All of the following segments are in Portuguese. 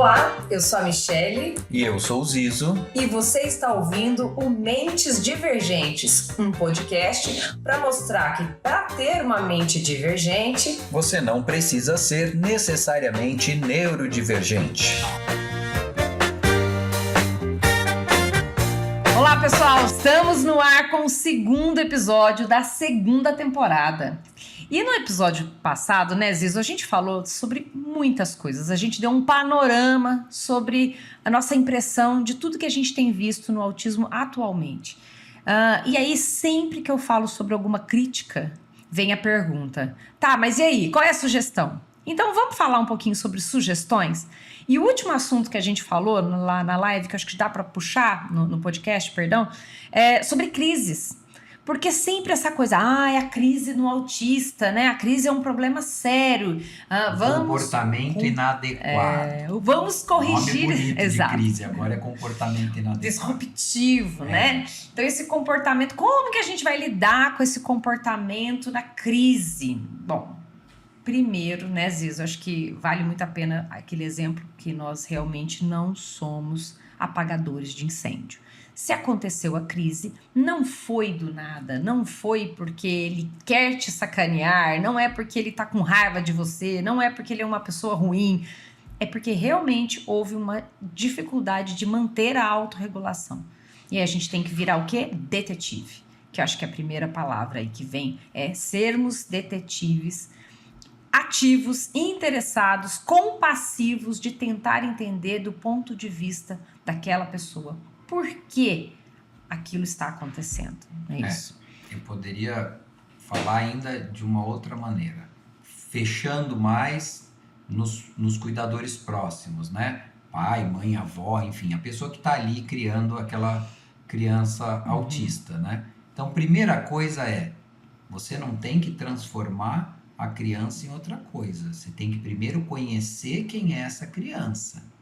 Olá, eu sou a Michele. E eu sou o Zizo. E você está ouvindo o Mentes Divergentes, um podcast para mostrar que para ter uma mente divergente, você não precisa ser necessariamente neurodivergente. Olá, pessoal! Estamos no ar com o segundo episódio da segunda temporada. E no episódio passado, né, Zizo, a gente falou sobre muitas coisas. A gente deu um panorama sobre a nossa impressão de tudo que a gente tem visto no autismo atualmente. E aí, sempre que eu falo sobre alguma crítica, vem a pergunta: tá, mas e aí, qual é a sugestão? Então, vamos falar um pouquinho sobre sugestões? E o último assunto que a gente falou lá na live, que eu acho que dá para puxar no podcast, perdão, é sobre crises. Porque sempre essa coisa, é a crise no autista, né? A crise é um problema sério. Comportamento inadequado. Vamos corrigir. Nome bonito Exato. de crise, agora é comportamento inadequado. Disruptivo, né? Então esse comportamento, como que a gente vai lidar com esse comportamento na crise? Bom, primeiro, né, Zizo, acho que vale muito a pena aquele exemplo que nós realmente não somos apagadores de incêndio. Se aconteceu a crise, não foi do nada, não foi porque ele quer te sacanear, não é porque ele tá com raiva de você, não é porque ele é uma pessoa ruim, é porque realmente houve uma dificuldade de manter a autorregulação. E aí a gente tem que virar o quê? Detetive, que eu acho que é a primeira palavra aí que vem, é sermos detetives ativos, interessados, compassivos de tentar entender do ponto de vista daquela pessoa por que aquilo está acontecendo. É isso. Eu poderia falar ainda de uma outra maneira, fechando mais nos cuidadores próximos, né? Pai, mãe, avó, enfim, a pessoa que está ali criando aquela criança autista, né? Então, primeira coisa é, você não tem que transformar a criança em outra coisa. Você tem que primeiro conhecer quem é essa criança.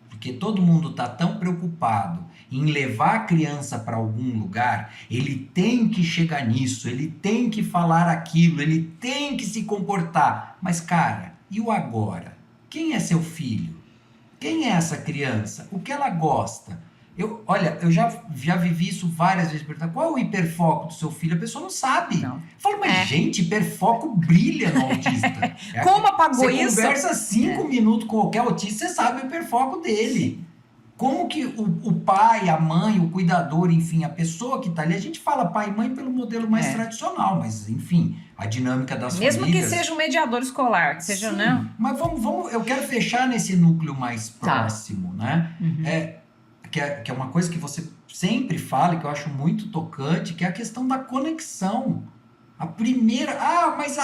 Porque todo mundo está tão preocupado em levar a criança para algum lugar, ele tem que chegar nisso, ele tem que falar aquilo, ele tem que se comportar. Mas, cara, e o agora? Quem é seu filho? Quem é essa criança? O que ela gosta? Eu já vivi isso várias vezes. Qual é o hiperfoco do seu filho? A pessoa não sabe. Não. Fala, mas gente, hiperfoco brilha no autista. Como apagou isso? Você conversa 5 minutos com qualquer autista, você sabe o hiperfoco dele. Sim. Como que o pai, a mãe, o cuidador, enfim, a pessoa que está ali, a gente fala pai e mãe pelo modelo mais tradicional, mas enfim, a dinâmica das mesmo famílias... Mesmo que seja um mediador escolar, que seja, sim, né? Mas vamos, eu quero fechar nesse núcleo mais próximo, né? Uhum. Que é uma coisa que você sempre fala, que eu acho muito tocante, que é a questão da conexão. A primeira... mas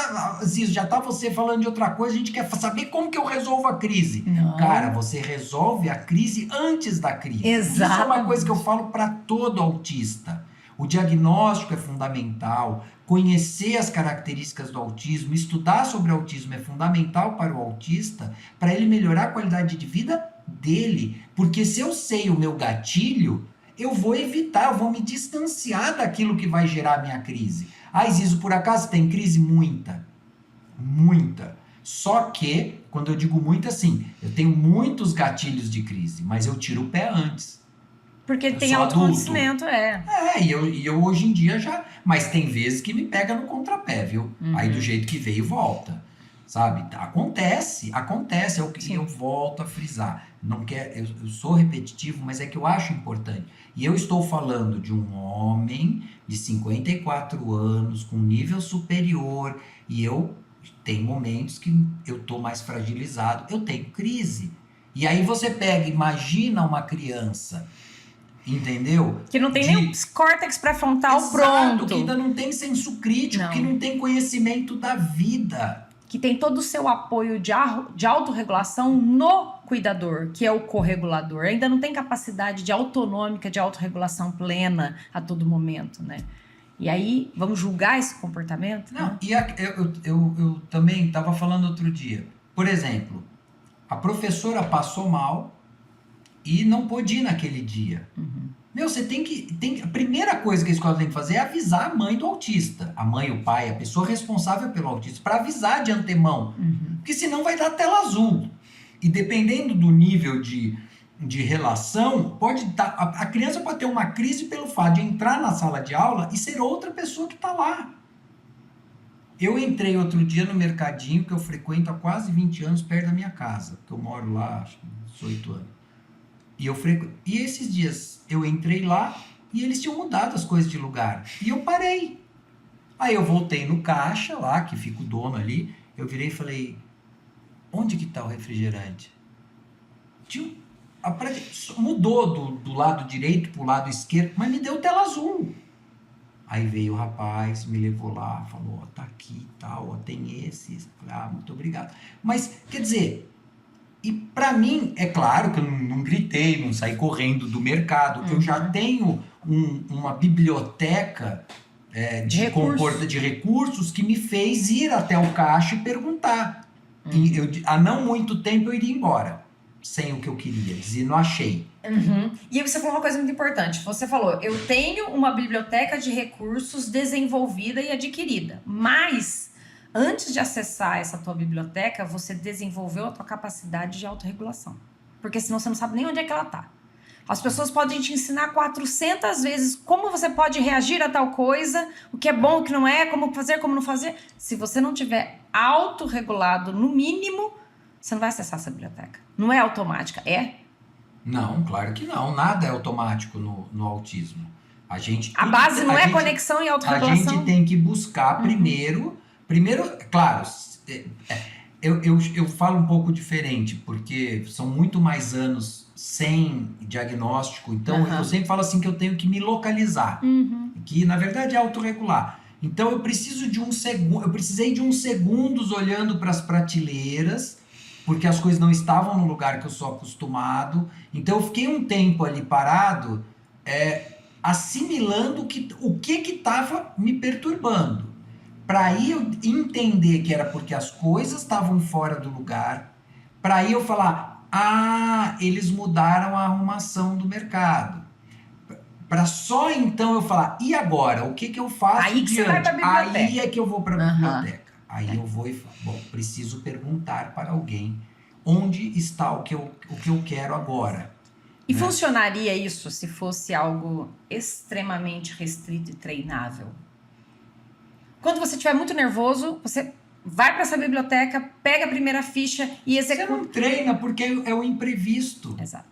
Zizo, já tá você falando de outra coisa, a gente quer saber como que eu resolvo a crise. Não. Cara, você resolve a crise antes da crise. Exatamente. Isso é uma coisa que eu falo para todo autista. O diagnóstico é fundamental, conhecer as características do autismo, estudar sobre o autismo é fundamental para o autista, para ele melhorar a qualidade de vida dele. Porque se eu sei o meu gatilho, eu vou evitar, eu vou me distanciar daquilo que vai gerar a minha crise. Zizo, por acaso tem crise? Muita. Muita. Só que, quando eu digo muita, assim, eu tenho muitos gatilhos de crise, mas eu tiro o pé antes. Porque ele tem autoconhecimento, e eu hoje em dia já... Mas tem vezes que me pega no contrapé, viu? Uhum. Aí do jeito que veio, volta. Sabe? Acontece. É o que eu volto a frisar. Eu sou repetitivo, mas é que eu acho importante. E eu estou falando de um homem de 54 anos, com nível superior, e tem momentos que eu estou mais fragilizado, eu tenho crise. E aí você imagina uma criança, entendeu? Que não tem nem córtex pré-frontal pronto. Que ainda não tem senso crítico, que não tem conhecimento da vida. Que tem todo o seu apoio de autorregulação no cuidador, que é o corregulador. Ainda não tem capacidade de autonômica, de autorregulação plena a todo momento, né? E aí, vamos julgar esse comportamento? Não, né? E eu também estava falando outro dia. Por exemplo, a professora passou mal e não pôde ir naquele dia. Uhum. Você a primeira coisa que a escola tem que fazer é avisar a mãe do autista. A mãe, o pai, a pessoa responsável pelo autista, para avisar de antemão. Uhum. Porque senão vai dar tela azul. E dependendo do nível de relação, a criança pode ter uma crise pelo fato de entrar na sala de aula e ser outra pessoa que está lá. Eu entrei outro dia no mercadinho que eu frequento há quase 20 anos perto da minha casa, porque eu moro lá, acho que uns 8 anos. E esses dias eu entrei lá e eles tinham mudado as coisas de lugar. E eu parei. Aí eu voltei no caixa lá, que fica o dono ali, eu virei e falei, onde que tá o refrigerante? Mudou do lado direito pro lado esquerdo, mas me deu tela azul. Aí veio o rapaz, me levou lá, falou, ó, tá aqui e tal, ó, tem esse. Falei, ah, muito obrigado. Mas, quer dizer, e pra mim, é claro que eu não gritei, não saí correndo do mercado. Eu já tenho uma biblioteca de recursos que me fez ir até o caixa e perguntar. E há não muito tempo eu iria embora, sem o que eu queria, dizer, não achei. E você falou uma coisa muito importante. Você falou, eu tenho uma biblioteca de recursos desenvolvida e adquirida. Mas, antes de acessar essa tua biblioteca, você desenvolveu a tua capacidade de autorregulação. Porque senão você não sabe nem onde é que ela está. As pessoas podem te ensinar 400 vezes como você pode reagir a tal coisa, o que é bom, o que não é, como fazer, como não fazer. Se você não tiver autorregulado, no mínimo, você não vai acessar essa biblioteca. Não é automática, é? Não, claro que não. Nada é automático no autismo. A base não é conexão e autorregulação? A gente tem que buscar primeiro, claro, eu falo um pouco diferente, porque são muito mais anos sem diagnóstico, então eu sempre falo assim que eu tenho que me localizar, que na verdade é autorregular. Então eu precisei de uns segundos olhando para as prateleiras, porque as coisas não estavam no lugar que eu sou acostumado. Então eu fiquei um tempo ali parado, assimilando o que estava me perturbando. Para aí eu entender que era porque as coisas estavam fora do lugar, para aí eu falar, eles mudaram a arrumação do mercado. Para só então eu falar, e agora? O que eu faço aí que diante? Você vai pra biblioteca. Aí é que eu vou para a biblioteca. Aí eu vou e falo, bom, preciso perguntar para alguém onde está o que eu quero agora. E funcionaria isso se fosse algo extremamente restrito e treinável? Quando você estiver muito nervoso, você vai para essa biblioteca, pega a primeira ficha e executa. Você não treina porque é o imprevisto. Exato.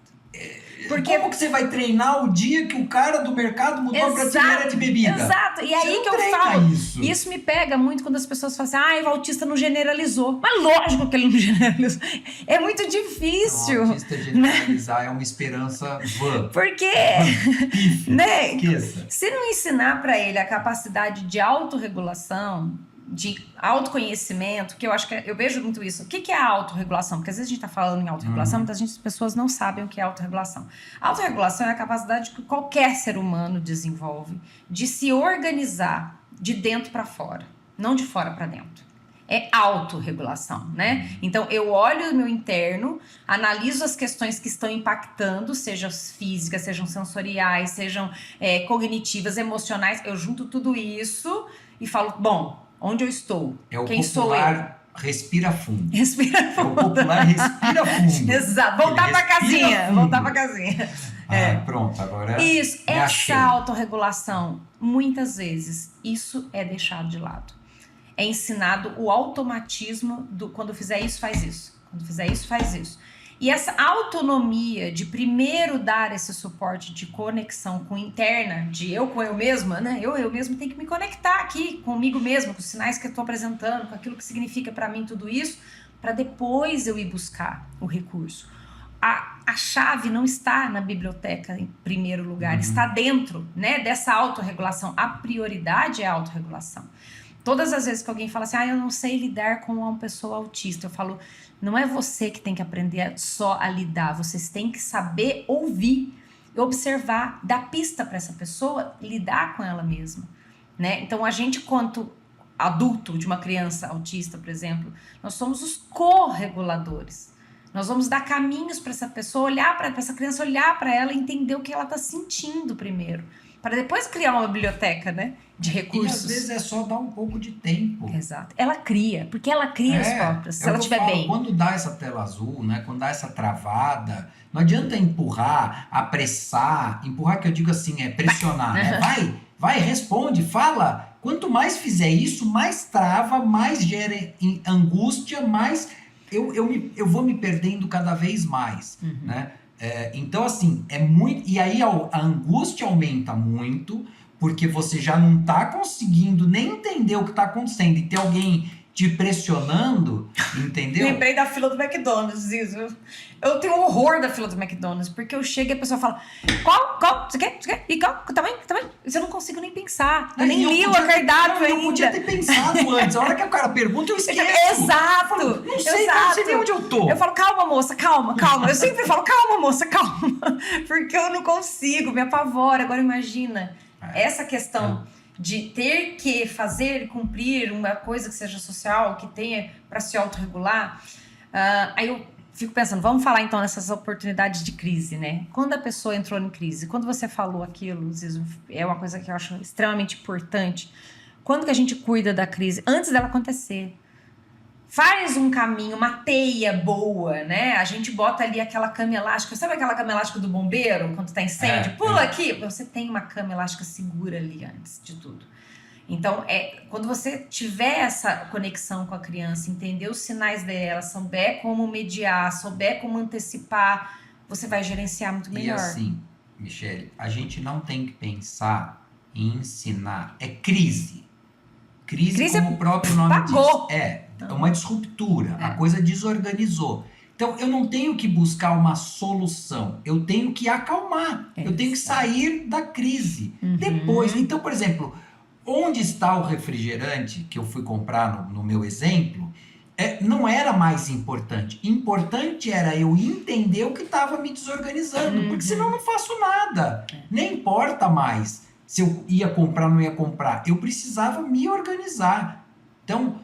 Porque como que você vai treinar o dia que o cara do mercado mudou a prateleira de bebida? Exato. E aí que eu falo, isso me pega muito quando as pessoas falam assim, o autista não generalizou. Mas lógico que ele não generalizou. É muito difícil. O autista generalizar é uma esperança vã. Porque, né? Esqueça. Se não ensinar para ele a capacidade de autorregulação, de autoconhecimento, que eu acho que eu vejo muito isso. O que é a autorregulação? Porque às vezes a gente está falando em autorregulação, muitas pessoas não sabem o que é autorregulação. A autorregulação é a capacidade que qualquer ser humano desenvolve de se organizar de dentro para fora, não de fora para dentro. É autorregulação, né? Então, eu olho o meu interno, analiso as questões que estão impactando, sejam físicas, sejam sensoriais, sejam cognitivas, emocionais. Eu junto tudo isso e falo, bom, onde eu estou? Quem sou eu? Respira fundo. Respira fundo. É o popular respira fundo. Exato. Voltar pra casinha. Voltar pra casinha. Pronto, agora isso. Essa autorregulação, muitas vezes, isso é deixado de lado. É ensinado o automatismo do quando fizer isso, faz isso. Quando fizer isso, faz isso. E essa autonomia de primeiro dar esse suporte de conexão com interna, de eu com eu mesma, né? Eu mesmo tenho que me conectar aqui comigo mesma, com os sinais que eu estou apresentando, com aquilo que significa para mim tudo isso, para depois eu ir buscar o recurso. A chave não está na biblioteca em primeiro lugar, está dentro, né, dessa autorregulação. A prioridade é a autorregulação. Todas as vezes que alguém fala assim, eu não sei lidar com uma pessoa autista, eu falo, não é você que tem que aprender só a lidar, vocês têm que saber ouvir, observar, dar pista para essa pessoa, lidar com ela mesma, né? Então a gente, quanto adulto de uma criança autista, por exemplo, nós somos os correguladores. Nós vamos dar caminhos para essa pessoa, olhar para essa criança, olhar para ela e entender o que ela está sentindo primeiro. para depois criar uma biblioteca, né? De E recursos. às vezes é só dar um pouco de tempo. Exato. Ela cria, porque ela cria os próprios, se ela estiver bem. Quando dá essa tela azul, né? Quando dá essa travada, não adianta empurrar, apressar. Empurrar que eu digo assim, é pressionar, né? Vai, responde, fala. Quanto mais fizer isso, mais trava, mais gera angústia, mais eu vou me perdendo cada vez mais, né? Então, assim, é muito... E aí a angústia aumenta muito, porque você já não tá conseguindo nem entender o que tá acontecendo. E tem alguém te pressionando, entendeu? Lembrei da fila do McDonald's, isso. Eu tenho horror da fila do McDonald's, porque eu chego e a pessoa fala, qual, você quer? E qual, que tamanho? Eu não consigo nem pensar. Eu nem li o cardápio ainda. Eu podia ter pensado antes. A hora que o cara pergunta, eu esqueço. Exato. Eu falo, não sei nem onde eu tô. Eu falo, calma, moça, calma. Eu sempre falo, calma, moça, calma. Porque eu não consigo, me apavora. Agora imagina, essa questão de ter que fazer, cumprir uma coisa que seja social, que tenha para se autorregular. Aí eu fico pensando, vamos falar então nessas oportunidades de crise, né? Quando a pessoa entrou em crise, quando você falou aquilo, Zizo, é uma coisa que eu acho extremamente importante. Quando que a gente cuida da crise? Antes dela acontecer. Faz um caminho, uma teia boa, né? A gente bota ali aquela cama elástica. Sabe aquela cama elástica do bombeiro, quando tá incêndio? Pula aqui! Você tem uma cama elástica segura ali antes de tudo. Então, quando você tiver essa conexão com a criança, entender os sinais dela, souber como mediar, souber como antecipar, você vai gerenciar muito melhor. E assim, Michele, a gente não tem que pensar em ensinar. É crise. Crise como o próprio nome pagou. diz. É uma disruptura. A coisa desorganizou. Então, eu não tenho que buscar uma solução. Eu tenho que acalmar. Eu tenho que sair da crise. Depois, então, por exemplo... Onde está o refrigerante que eu fui comprar no meu exemplo, não era mais importante. Importante era eu entender o que estava me desorganizando, porque senão eu não faço nada. Nem importa mais se eu ia comprar ou não ia comprar. Eu precisava me organizar. Então,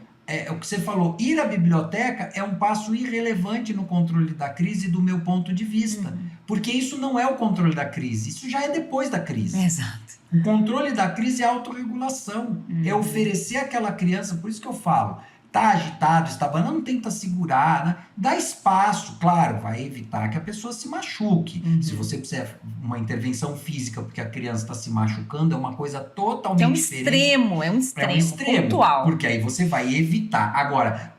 o que você falou, ir à biblioteca é um passo irrelevante no controle da crise do meu ponto de vista. Porque isso não é o controle da crise, isso já é depois da crise. Exato. O controle da crise é a autorregulação. É oferecer àquela criança, por isso que eu falo, tá agitado, está banando, tenta segurar, né? Dá espaço, claro, vai evitar que a pessoa se machuque. Se você precisa de uma intervenção física porque a criança está se machucando, é uma coisa totalmente diferente. É um extremo, pontual. Porque aí você vai evitar. Agora,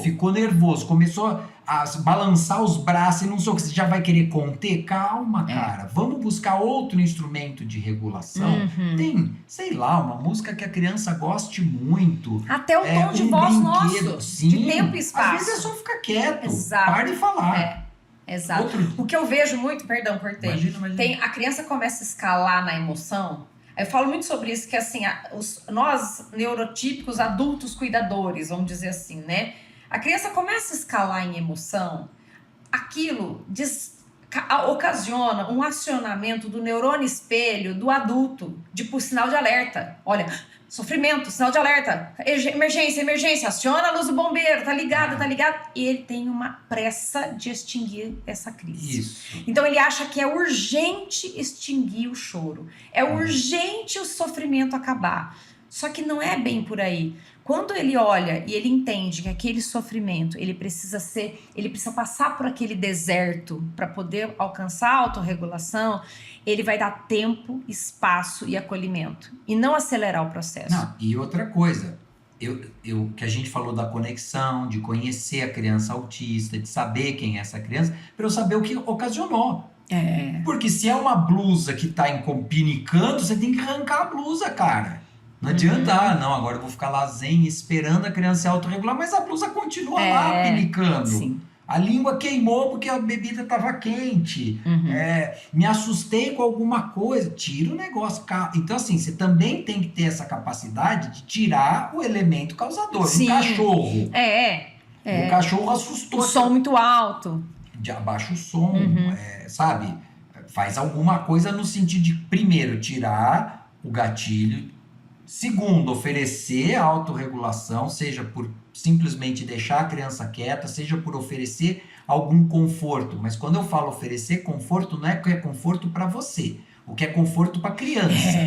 ficou nervoso, começou a balançar os braços e não sei o que, você já vai querer conter? Calma, cara. Vamos buscar outro instrumento de regulação. Tem, sei lá, uma música que a criança goste muito. Até o tom de voz nosso, sim, de tempo e espaço. Às vezes é só ficar quieto. Exato. Para de falar. Exato. O que eu vejo muito, perdão, cortei. Imagina. A criança começa a escalar na emoção. Eu falo muito sobre isso, que assim, nós neurotípicos adultos cuidadores, vamos dizer assim, né? A criança começa a escalar em emoção, aquilo ocasiona um acionamento do neurônio espelho do adulto, por sinal de alerta. Olha, sofrimento, sinal de alerta, emergência, aciona a luz do bombeiro, tá ligado. E ele tem uma pressa de extinguir essa crise. Isso. Então ele acha que é urgente extinguir o choro, é urgente o sofrimento acabar. Só que não é bem por aí. Quando ele olha e ele entende que aquele sofrimento, ele precisa passar por aquele deserto para poder alcançar a autorregulação, ele vai dar tempo, espaço e acolhimento. E não acelerar o processo. Não, e outra coisa, que a gente falou da conexão, de conhecer a criança autista, de saber quem é essa criança, para eu saber o que ocasionou. Porque se é uma blusa que tá empinicando, você tem que arrancar a blusa, cara. Não adianta, agora eu vou ficar lá zen esperando a criança se autorregular, mas a blusa continua lá pinicando. Sim. A língua queimou porque a bebida estava quente. Me assustei com alguma coisa. Tira o negócio. Então, assim, você também tem que ter essa capacidade de tirar o elemento causador. Sim. O cachorro. O cachorro assustou. O som muito alto. Abaixa o som, sabe? Faz alguma coisa no sentido de, primeiro, tirar o gatilho. Segundo, oferecer a autorregulação, seja por simplesmente deixar a criança quieta, seja por oferecer algum conforto. Mas quando eu falo oferecer conforto, não é que é conforto para você. o que é conforto para criança.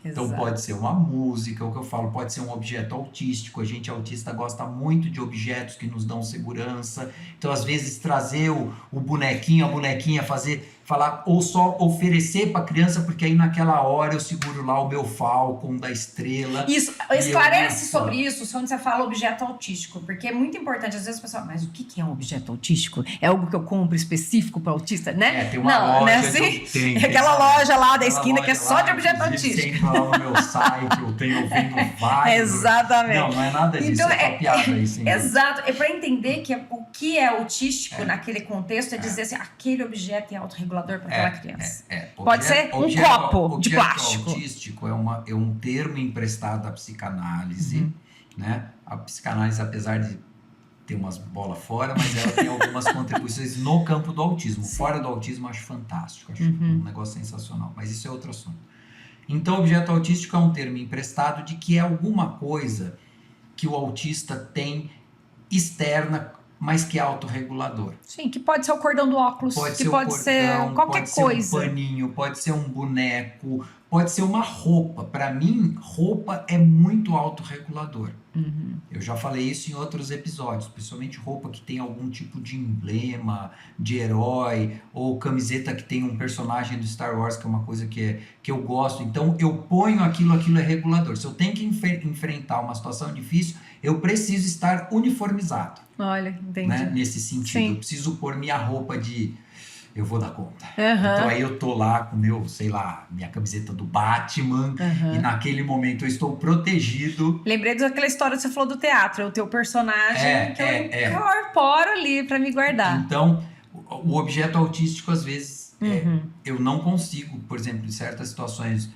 Então exato. pode ser uma música, o que eu falo, pode ser um objeto autístico. A gente autista gosta muito de objetos que nos dão segurança. Então, às vezes, trazer o bonequinho, a bonequinha, falar, ou só oferecer para a criança, porque aí naquela hora eu seguro lá o meu Falcon da estrela. Isso, esclarece sobre isso quando você fala objeto autístico, porque é muito importante. Às vezes o pessoal, mas o que é um objeto autístico? É algo que eu compro específico para autista, né? Tem uma loja, não é assim? Aquela loja lá da esquina que é só de objeto autístico. Sempre lá no meu site, eu vendo vários. Exatamente. Não é nada disso, Então, é piada isso. Exato, é para entender que o que é autístico naquele contexto é dizer assim, aquele objeto é autorregulador para aquela criança. Pode ser um copo de plástico. Autístico é um termo emprestado da psicanálise, né? A psicanálise, apesar de ter umas bolas fora, mas ela tem algumas contribuições no campo do autismo. Sim. Fora do autismo, eu acho fantástico, acho um negócio sensacional, mas isso é outro assunto. Então, objeto autístico é um termo emprestado de que é alguma coisa que o autista tem externa, mas que é autorregulador. Sim, que pode ser o cordão do óculos, pode que ser pode ser qualquer pode coisa. Ser um paninho, pode ser um boneco, pode ser uma roupa. Para mim, roupa é muito autorregulador. Eu já falei isso em outros episódios, principalmente roupa que tem algum tipo de emblema, de herói, ou camiseta que tem um personagem do Star Wars, que é uma coisa que eu gosto. Então, eu ponho aquilo é regulador. Se eu tenho que enfrentar uma situação difícil, eu preciso estar uniformizado. Olha, entendi. Né? Nesse sentido, Sim. eu preciso pôr minha roupa de... Eu vou dar conta. Então aí eu tô lá com minha camiseta do Batman, e naquele momento eu estou protegido. Lembrei daquela história que você falou do teatro, é o teu personagem que eu incorporo ali para me guardar. Então, o objeto autístico, às vezes, eu não consigo, por exemplo, em certas situações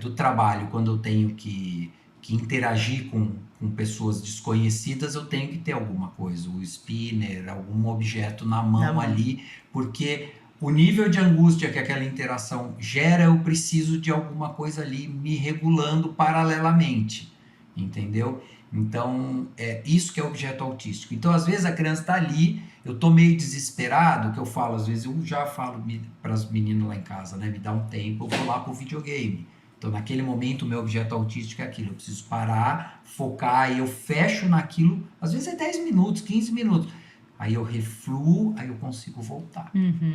do trabalho, quando eu tenho que interagir com pessoas desconhecidas, eu tenho que ter alguma coisa, o spinner, algum objeto na mão ali, porque o nível de angústia que aquela interação gera, eu preciso de alguma coisa ali me regulando paralelamente, entendeu? Então, é isso que é objeto autístico. Então, às vezes a criança está ali, eu tô meio desesperado, que eu falo, às vezes eu já falo para as meninas lá em casa, né? Me dá um tempo, eu vou lá pro videogame. Então, naquele momento, o meu objeto autístico é aquilo. Eu preciso parar, focar, e eu fecho naquilo. Às vezes é 10 minutos, 15 minutos. Aí eu refluo, aí eu consigo voltar.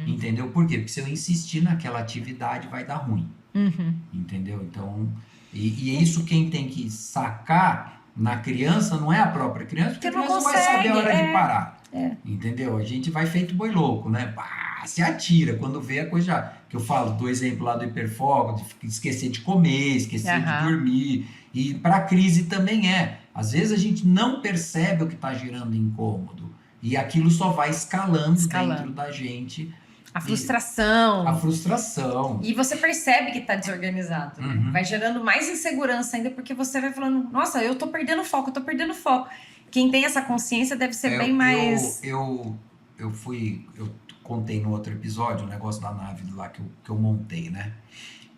Entendeu? Por quê? Porque se eu insistir naquela atividade, vai dar ruim. Entendeu? Então, e é isso quem tem que sacar na criança, não é a própria criança, porque a criança não vai saber a hora de parar. Entendeu? A gente vai feito boi louco, né? Se atira quando vê a coisa já. Que eu falo do exemplo lá do hiperfoco, de esquecer de comer, esquecer de dormir. E para a crise também é. Às vezes a gente não percebe o que está gerando incômodo. E aquilo só vai escalando dentro da gente. A frustração. A frustração. E você percebe que está desorganizado. Vai gerando mais insegurança ainda, porque você vai falando, nossa, eu tô perdendo foco. Quem tem essa consciência deve ser bem mais... Eu contei no outro episódio o negócio da nave lá que eu montei, né?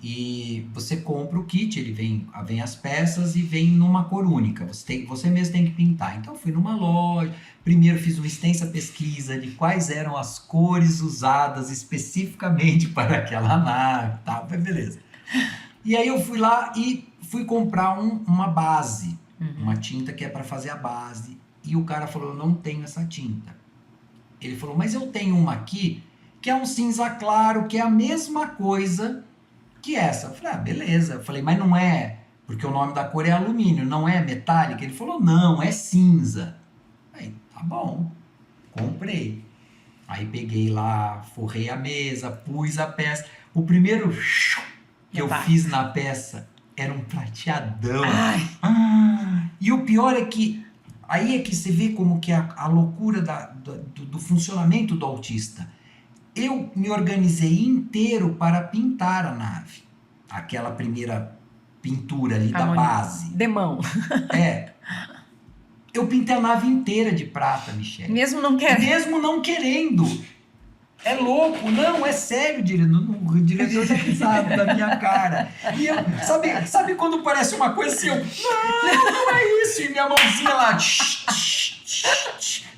E você compra o kit, ele vem as peças e vem numa cor única. Você mesmo tem que pintar. Então eu fui numa loja, primeiro fiz uma extensa pesquisa de quais eram as cores usadas especificamente para aquela nave, tá? Beleza. E aí eu fui lá e fui comprar uma base, uma tinta que é para fazer a base. E o cara falou, eu não tenho essa tinta. Ele falou, mas eu tenho uma aqui que é um cinza claro, que é a mesma coisa que essa. Eu falei, beleza. Eu falei, mas não é, porque o nome da cor é alumínio, não é metálica? Ele falou, não, é cinza. Aí, tá bom, comprei. Aí peguei lá, forrei a mesa, pus a peça. O primeiro que eu fiz na peça era um prateadão. E o pior é que aí é que você vê como que a loucura do funcionamento do autista. Eu me organizei inteiro para pintar a nave. Aquela primeira pintura ali da base. De mão. Eu pintei a nave inteira de prata, Michele. Mesmo não querendo. Mesmo não querendo. É louco, não, é sério, o diretor já risado da minha cara. E eu, sabe quando parece uma coisa assim, não é isso, e minha mãozinha lá,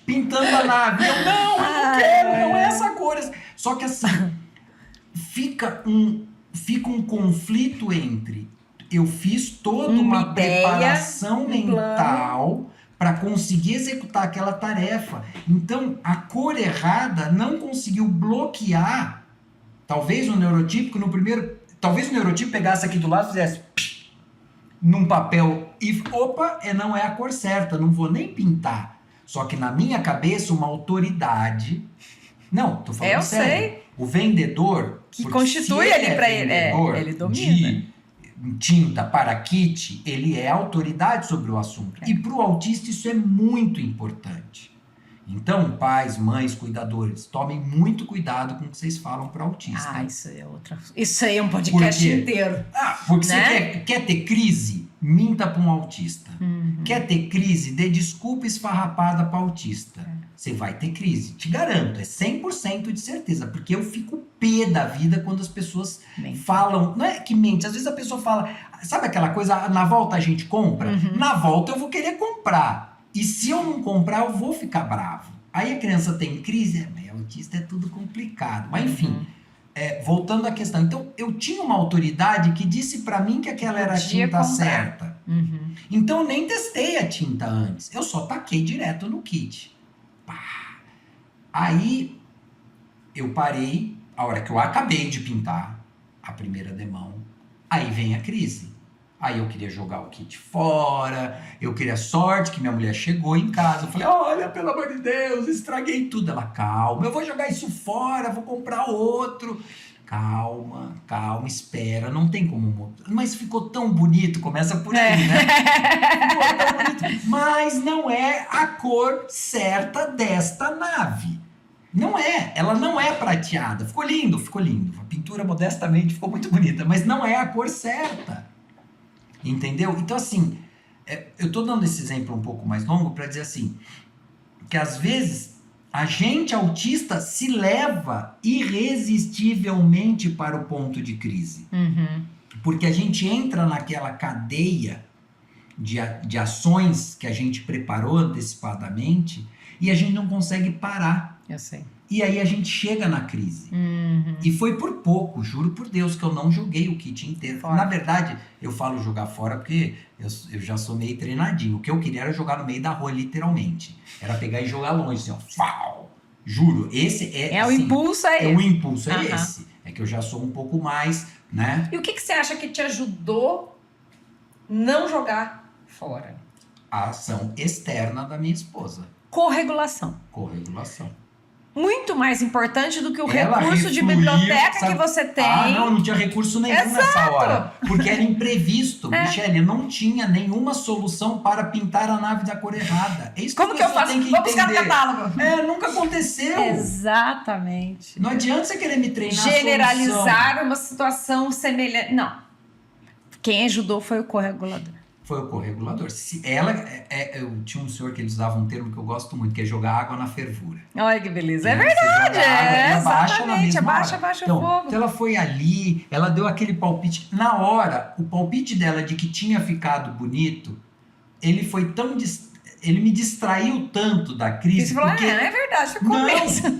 pintando a nave. Eu não quero, não é essa cor. Só que assim, fica fica um conflito entre eu fiz toda uma ideia, preparação mental para conseguir executar aquela tarefa. Então, a cor errada não conseguiu bloquear. Talvez o neurotípico talvez o neurotípico pegasse aqui do lado e fizesse num papel e opa, não é a cor certa, não vou nem pintar. Só que na minha cabeça uma autoridade, não, tô falando sério. Sei. O vendedor Que porque constitui se ali é para ele, vendedor ele domina. de tinta para kit, ele é autoridade sobre o assunto. E para o autista isso é muito importante. Então, pais, mães, cuidadores, tomem muito cuidado com o que vocês falam para autista. Ah, isso aí é um podcast inteiro. Porque né? você quer ter crise? Minta para um autista. Uhum. Quer ter crise? Dê desculpa esfarrapada para autista. Você vai ter crise. Te garanto, é 100% de certeza. Porque eu fico pé da vida quando as pessoas falam... Não é que mente, às vezes a pessoa fala... Sabe aquela coisa, na volta a gente compra? Uhum. Na volta eu vou querer comprar. E se eu não comprar, eu vou ficar bravo. Aí a criança tem crise, mas autista é tudo complicado. Mas enfim, voltando à questão. Então, eu tinha uma autoridade que disse pra mim que aquela era a tinta certa. Uhum. Então, eu nem testei a tinta antes. Eu só taquei direto no kit. Pá. Aí, eu parei. A hora que eu acabei de pintar a primeira demão, aí vem a crise. Aí eu queria jogar o kit fora, eu queria sorte que minha mulher chegou em casa. Eu falei, olha, pelo amor de Deus, estraguei tudo. Ela, calma, eu vou jogar isso fora, vou comprar outro. Calma, espera, não tem como... Mas ficou tão bonito, começa por aí, né? Ficou tão bonito. Mas não é a cor certa desta nave. Não é, ela não é prateada. Ficou lindo. A pintura, modestamente, ficou muito bonita, mas não é a cor certa. Entendeu? Então, assim, eu tô dando esse exemplo um pouco mais longo para dizer assim, que às vezes a gente autista se leva irresistivelmente para o ponto de crise. Uhum. Porque a gente entra naquela cadeia de ações que a gente preparou antecipadamente e a gente não consegue parar. Eu sei. E aí a gente chega na crise. Uhum. E foi por pouco, juro por Deus, que eu não joguei o kit inteiro. Fora. Na verdade, eu falo jogar fora porque eu já sou meio treinadinho. O que eu queria era jogar no meio da rua, literalmente. Era pegar e jogar longe, assim, ó. Fau! Juro, esse é O assim, impulso o impulso é Aham. esse. É que eu já sou um pouco mais, né? E o que você acha que te ajudou não jogar fora? A ação externa da minha esposa. Corregulação. Corregulação. Muito mais importante do que o Ela recurso de refluía, biblioteca sabe? que você tem. Não tinha recurso nenhum nessa hora. Porque era imprevisto. Michele, não tinha nenhuma solução para pintar a nave da cor errada. É isso Como que eu faço? tem que Vou buscar no entender. catálogo. Nunca aconteceu. Exatamente. Não adianta você querer me treinar Generalizar uma situação semelhante. Não. Quem ajudou foi o corregulador. Foi o corregulador. Eu tinha um senhor que ele usava um termo que eu gosto muito, que é jogar água na fervura. Olha que beleza. É Você verdade. joga água e abaixa na Exatamente. mesma hora. Abaixa Então, o fogo. então ela foi ali, ela deu aquele palpite. Na hora, o palpite dela de que tinha ficado bonito, ele foi tão... Ele me distraiu tanto da E crise. você falou, porque... é verdade, ficou mesmo.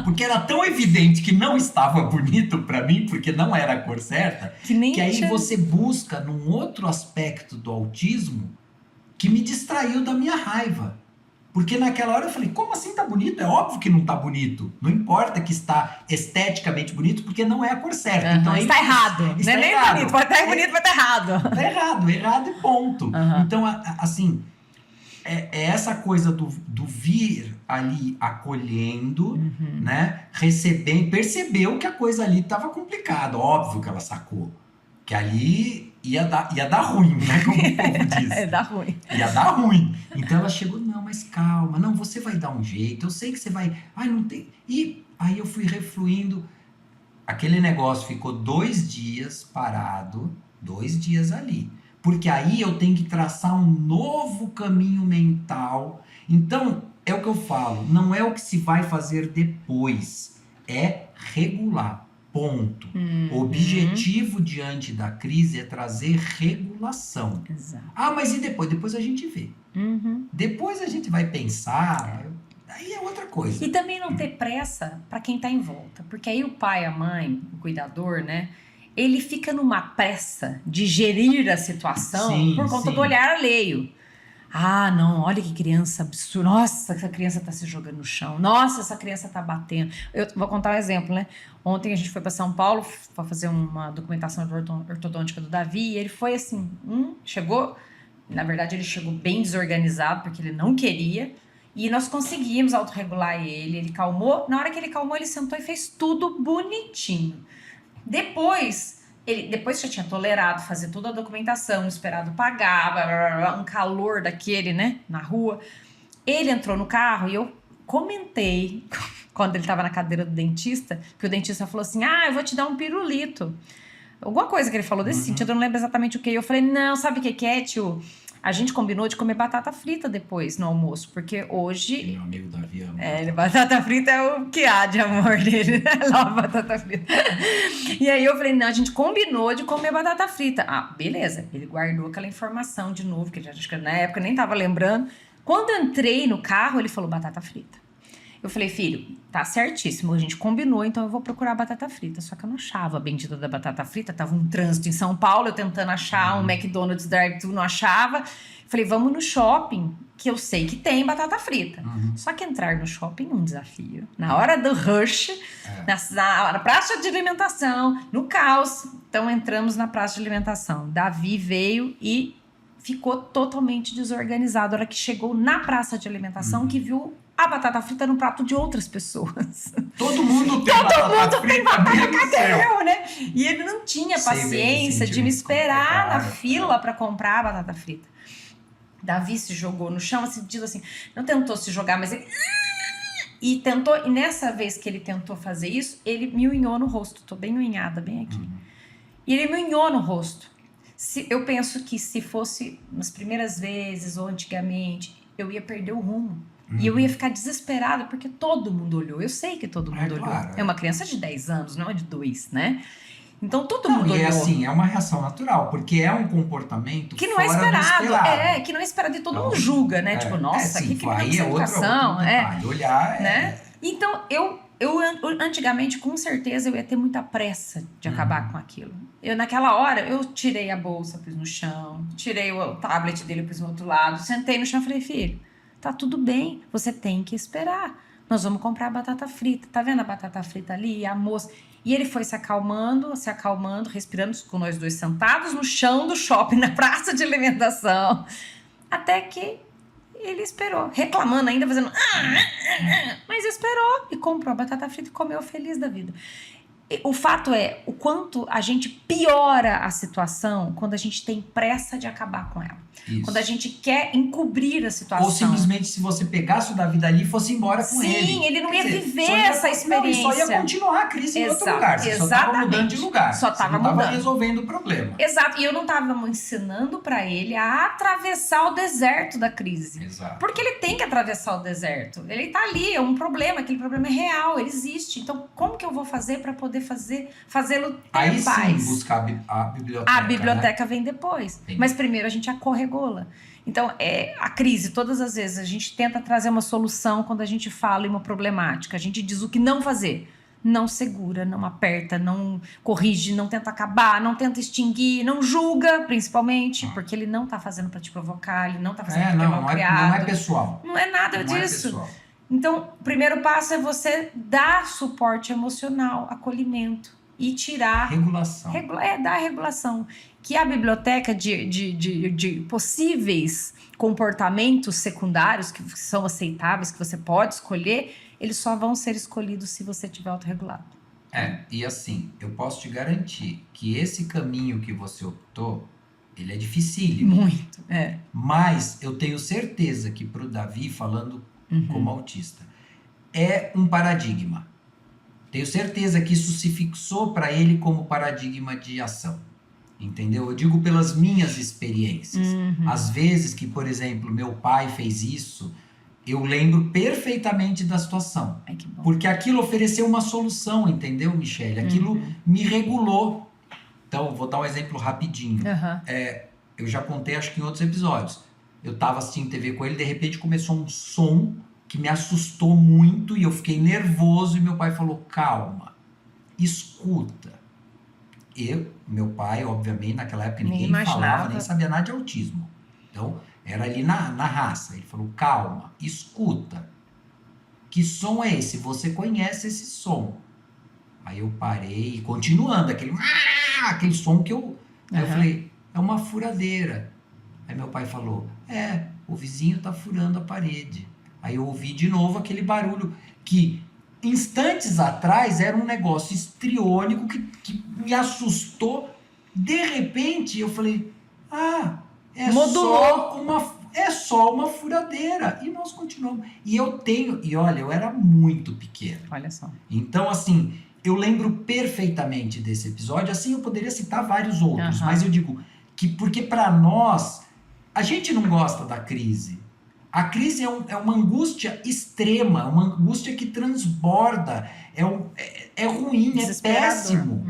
Porque era tão evidente que não estava bonito pra mim, porque não era a cor certa, que aí você busca num outro aspecto do autismo que me distraiu da minha raiva. Porque naquela hora eu falei, como assim tá bonito? É óbvio que não tá bonito. Não importa que está esteticamente bonito, porque não é a cor certa. Então, está errado. Está Não é nem errado. bonito. Pode estar bonito, vai estar errado. Tá errado e ponto. Então, assim, é essa coisa do vir ali acolhendo, né? Recebendo, percebeu que a coisa ali estava complicada. Óbvio que ela sacou. Que ali ia dar ruim, né? Como o povo diz. Dá ruim. Ia dar ruim. Então ela chegou, não, mas calma. Não, você vai dar um jeito. Eu sei que você vai... Ai, não tem... E aí eu fui refluindo. Aquele negócio ficou 2 dias parado. 2 dias ali. Porque aí eu tenho que traçar um novo caminho mental. Então, é o que eu falo. Não é o que se vai fazer depois. É regular. Ponto. O objetivo diante da crise é trazer regulação. Exato. Mas e depois? Depois a gente vê. Depois a gente vai pensar. Aí é outra coisa. E também não ter pressa para quem tá em volta. Porque aí o pai, a mãe, o cuidador, né? ele fica numa pressa de gerir a situação Sim, por conta sim. do olhar alheio. Ah, não, olha que criança absurda. Nossa, essa criança tá se jogando no chão. Nossa, essa criança tá batendo. Eu vou contar um exemplo, né? Ontem a gente foi para São Paulo para fazer uma documentação ortodôntica do Davi, e ele foi assim, chegou, na verdade ele chegou bem desorganizado, porque ele não queria, e nós conseguimos autorregular ele calmou. Na hora que ele calmou, ele sentou e fez tudo bonitinho. Depois já tinha tolerado fazer toda a documentação, esperado pagar, blá, blá, blá, um calor daquele, né, na rua. Ele entrou no carro e eu comentei, quando ele estava na cadeira do dentista, que o dentista falou assim, eu vou te dar um pirulito. Alguma coisa que ele falou desse sentido, eu não lembro exatamente o que. Eu falei, não, sabe o que é, tio? A gente combinou de comer batata frita depois, no almoço, porque hoje... Meu amigo Davi ama. Batata frita é o que há de amor dele, né? Lava batata frita. E aí eu falei, não, a gente combinou de comer batata frita. Ah, beleza. Ele guardou aquela informação de novo, que acho que na época nem tava lembrando. Quando eu entrei no carro, ele falou batata frita. Eu falei, filho, tá certíssimo, a gente combinou, então eu vou procurar batata frita. Só que eu não achava a bendita da batata frita, tava um trânsito em São Paulo, eu tentando achar um McDonald's drive-thru, não achava. Falei, vamos no shopping, que eu sei que tem batata frita. Só que entrar no shopping é um desafio. Na hora do rush, na praça de alimentação, no caos. Então entramos na praça de alimentação. Davi veio e ficou totalmente desorganizado. A hora que chegou na praça de alimentação, que viu a batata frita no prato de outras pessoas. Todo mundo tem batata frita, Cadê eu, né? E ele não tinha Sei bem paciência esse de me esperar na complicado, fila para comprar a batata frita. Davi se jogou no chão, assim, diz assim, não tentou se jogar, mas ele... E nessa vez que ele tentou fazer isso, ele me unhou no rosto. Tô bem unhada, bem aqui. E ele me unhou no rosto. Eu penso que se fosse nas primeiras vezes ou antigamente, eu ia perder o rumo. E eu ia ficar desesperada, porque todo mundo olhou. Eu sei que todo mundo olhou. Claro, É uma criança de 10 anos, não é de 2, né? Então todo mundo olhou. E assim, é uma reação natural, porque é um comportamento que não é fora do esperado. Que não é esperado e todo mundo julga, né? Tipo, nossa, sim, que não aí tem educação. olhar, né? Então, eu antigamente, com certeza, eu ia ter muita pressa de acabar com aquilo. Naquela hora, eu tirei a bolsa, pus no chão, tirei o tablet dele, pus no outro lado, sentei no chão e falei, filho, tá tudo bem, você tem que esperar. Nós vamos comprar batata frita. Tá vendo a batata frita ali? A moça... E ele foi se acalmando, respirando com nós dois sentados no chão do shopping, na praça de alimentação. Até que ele esperou, reclamando ainda, fazendo... Mas esperou e comprou a batata frita e comeu feliz da vida. O fato é o quanto a gente piora a situação quando a gente tem pressa de acabar com ela. Isso. Quando a gente quer encobrir a situação. Ou simplesmente se você pegasse o Davi dali e fosse embora com ele. Sim, ele não ia Quer dizer, viver essa experiência. Não, só ia continuar a crise em outro lugar. Você só estava mudando de lugar. Só estava mudando. mudando. Resolvendo o problema. Exato. E eu não estava ensinando para ele a atravessar o deserto da crise. Exato. Porque ele tem que atravessar o deserto. Ele está ali, é um problema. Aquele problema é real, ele existe. Então, como que eu vou fazer para poder fazê-lo ter Aí paz? sim, buscar a biblioteca. A biblioteca vem depois. Entendi. Mas primeiro a gente acorregula. Então, a crise, todas as vezes, a gente tenta trazer uma solução quando a gente fala em uma problemática. A gente diz o que não fazer. Não segura, não aperta, não corrige, não tenta acabar, não tenta extinguir, não julga, principalmente, porque ele não tá fazendo para te provocar, ele não tá fazendo porque é mal criado. Não é pessoal. Não é nada Não disso. é pessoal. Então, o primeiro passo é você dar suporte emocional, acolhimento e tirar... Regulação. Dar regulação. Que a biblioteca de possíveis comportamentos secundários que são aceitáveis, que você pode escolher, eles só vão ser escolhidos se você tiver autorregulado. E assim, eu posso te garantir que esse caminho que você optou, ele é dificílimo. Muito, Mas eu tenho certeza que pro Davi, falando como autista, é um paradigma. Tenho certeza que isso se fixou para ele como paradigma de ação. Entendeu? Eu digo pelas minhas experiências. Às vezes que, por exemplo, meu pai fez isso, eu lembro perfeitamente da situação. Ai, que bom. Porque aquilo ofereceu uma solução, entendeu, Michele? Aquilo me regulou. Então, vou dar um exemplo rapidinho. Eu já contei, acho que em outros episódios. Eu tava assistindo TV com ele, de repente começou um som que me assustou muito e eu fiquei nervoso e meu pai falou, calma, escuta. meu pai, obviamente, naquela época Ninguém ninguém falava, imaginava. nem sabia nada de autismo. Então, era ali na raça. Ele falou, calma, escuta. Que som é esse? Você conhece esse som. Aí eu parei, continuando, aquele som que eu... Aí eu falei, é uma furadeira. Aí meu pai falou, o vizinho tá furando a parede. Aí eu ouvi de novo aquele barulho que instantes atrás era um negócio histriônico que me assustou. De repente eu falei, é só uma furadeira. E nós continuamos. E olha, eu era muito pequeno. Olha só. Então, assim, eu lembro perfeitamente desse episódio. Assim, eu poderia citar vários outros, mas eu digo que porque para nós, a gente não gosta da crise. A crise é uma angústia extrema, uma angústia que transborda, é ruim, é péssimo.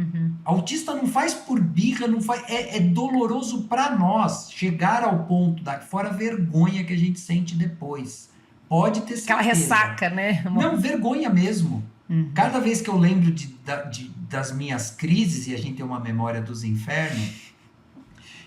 Autista não faz por birra, é doloroso para nós chegar ao ponto fora a vergonha que a gente sente depois. Pode ter certeza. Aquela ressaca, né? Não, vergonha mesmo. Cada vez que eu lembro das minhas crises, e a gente tem uma memória dos infernos,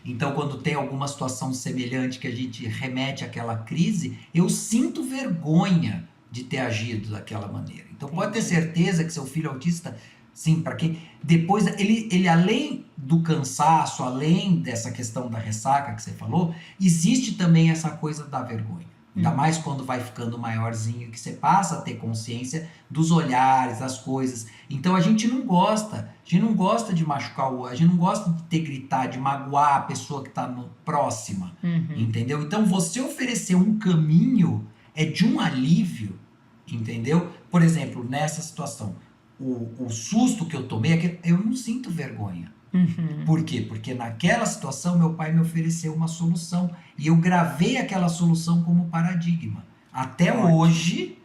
então quando tem alguma situação semelhante que a gente remete àquela crise, eu sinto vergonha de ter agido daquela maneira. Então pode ter certeza que seu filho autista, sim, para quem depois ele além do cansaço, além dessa questão da ressaca que você falou, existe também essa coisa da vergonha. Ainda mais quando vai ficando maiorzinho, que você passa a ter consciência dos olhares, das coisas. Então a gente não gosta de machucar o outro, a gente não gosta de gritar, de magoar a pessoa que está próxima, entendeu? Então você oferecer um caminho é de um alívio, entendeu? Por exemplo, nessa situação, o susto que eu tomei, eu não sinto vergonha. Por quê? Porque naquela situação meu pai me ofereceu uma solução e eu gravei aquela solução como paradigma. Até hoje,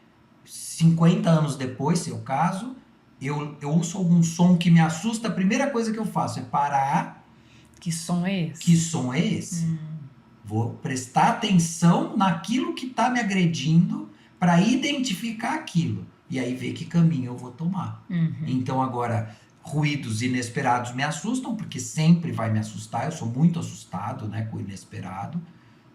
50 anos depois, se é o caso, eu ouço algum som que me assusta, a primeira coisa que eu faço é parar. Que som é esse? Que som é esse? Vou prestar atenção naquilo que está me agredindo para identificar aquilo. E aí ver que caminho eu vou tomar. Então agora... ruídos inesperados me assustam, porque sempre vai me assustar. Eu sou muito assustado, né, com o inesperado.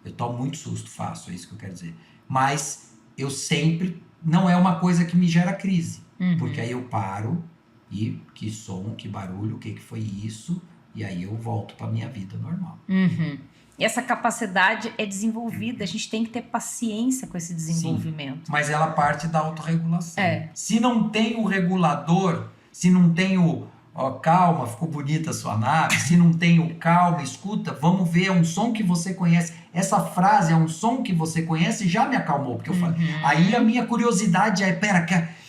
Eu tomo muito susto, é isso que eu quero dizer. Mas eu sempre... não é uma coisa que me gera crise. Porque aí eu paro e que som, que barulho, o que foi isso? E aí eu volto para minha vida normal. E essa capacidade é desenvolvida. A gente tem que ter paciência com esse desenvolvimento. Sim, mas ela parte da autorregulação. Se não tem o regulador... Se não tem calma, ficou bonita a sua nave. Se não tem o calma, escuta, vamos ver, é um som que você conhece. Essa frase é um som que você conhece, já me acalmou, porque eu falei. Aí a minha curiosidade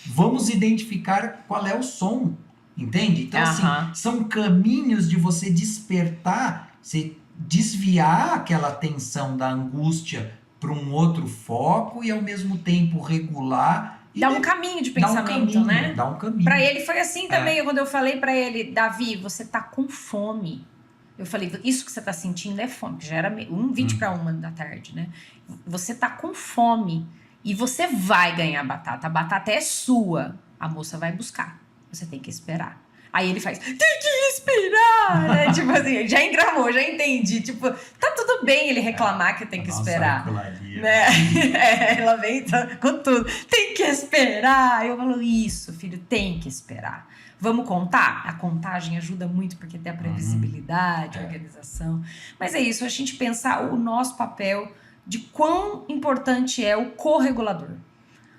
vamos identificar qual é o som, entende? Então, assim, são caminhos de você despertar, você desviar aquela atenção da angústia para um outro foco e, ao mesmo tempo, regular. Dá um caminho de pensamento, né? Dá um caminho. Pra ele foi assim também, quando eu falei pra ele, Davi, você tá com fome. Eu falei, isso que você tá sentindo é fome, que já era 20 para 1 da tarde, né? Você tá com fome e você vai ganhar batata. A batata é sua. A moça vai buscar. Você tem que esperar. Aí ele faz, tem que esperar! Tipo assim, já engramou, já entendi. Tipo, tá tudo bem ele reclamar que tem que esperar. Né? Ela vem com tudo. Tem que esperar! Eu falo, isso, filho, tem que esperar. Vamos contar? A contagem ajuda muito porque tem a previsibilidade, a organização. Mas é isso, a gente pensar o nosso papel de quão importante é o corregulador.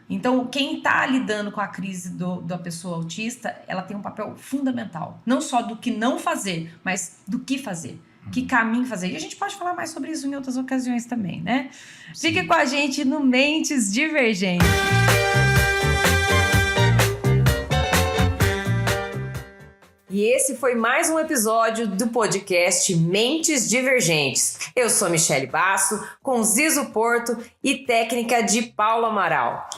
Então, quem está lidando com a crise da pessoa autista, ela tem um papel fundamental. Não só do que não fazer, mas do que fazer. Que caminho fazer. E a gente pode falar mais sobre isso em outras ocasiões também, né? Sim. Fique com a gente no Mentes Divergentes. E esse foi mais um episódio do podcast Mentes Divergentes. Eu sou Michele Basso, com Zizo Porto e técnica de Paulo Amaral.